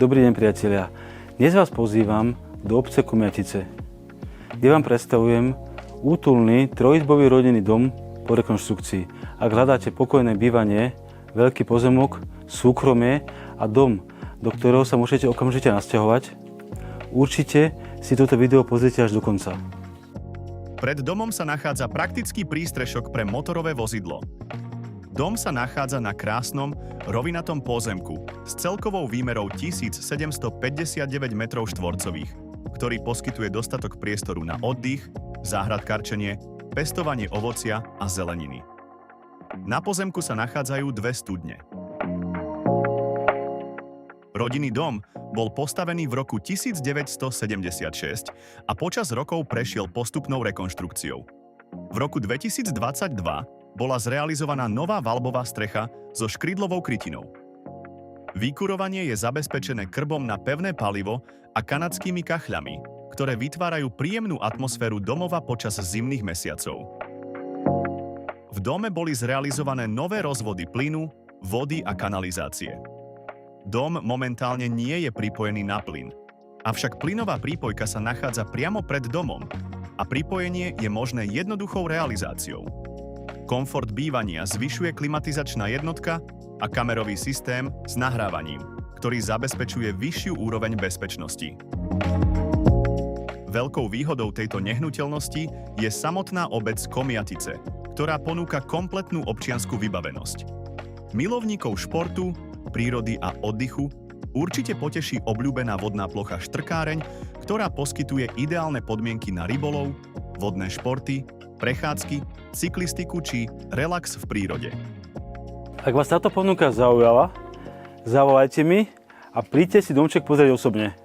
Dobrý deň, priatelia. Dnes vás pozývam do obce Komjatice, kde vám predstavujem útulný trojizbový rodinný dom po rekonštrukcii. Ak hľadáte pokojné bývanie, veľký pozemok, súkromie a dom, do ktorého sa môžete okamžite nasťahovať, určite si toto video pozrite až do konca. Pred domom sa nachádza praktický prístrešok pre motorové vozidlo. Dom sa nachádza na krásnom, rovinatom pozemku s celkovou výmerou 1759 m2, ktorý poskytuje dostatok priestoru na oddych, záhradkarčenie, pestovanie ovocia a zeleniny. Na pozemku sa nachádzajú dve studne. Rodinný dom bol postavený v roku 1976 a počas rokov prešiel postupnou rekonštrukciou. V roku 2022 bola zrealizovaná nová valbová strecha so škrydlovou krytinou. Vykurovanie je zabezpečené krbom na pevné palivo a kanadskými kachľami, ktoré vytvárajú príjemnú atmosféru domova počas zimných mesiacov. V dome boli zrealizované nové rozvody plynu, vody a kanalizácie. Dom momentálne nie je pripojený na plyn, avšak plynová prípojka sa nachádza priamo pred domom a pripojenie je možné jednoduchou realizáciou. Komfort bývania zvyšuje klimatizačná jednotka a kamerový systém s nahrávaním, ktorý zabezpečuje vyššiu úroveň bezpečnosti. Veľkou výhodou tejto nehnuteľnosti je samotná obec Komjatice, ktorá ponúka kompletnú občiansku vybavenosť. Milovníkov športu, prírody a oddychu určite poteší obľúbená vodná plocha Štrkáreň, ktorá poskytuje ideálne podmienky na rybolov, vodné športy, prechádzky, cyklistiku či relax v prírode. Ak vás táto ponuka zaujala, zavolajte mi a príďte si domček pozrieť osobne.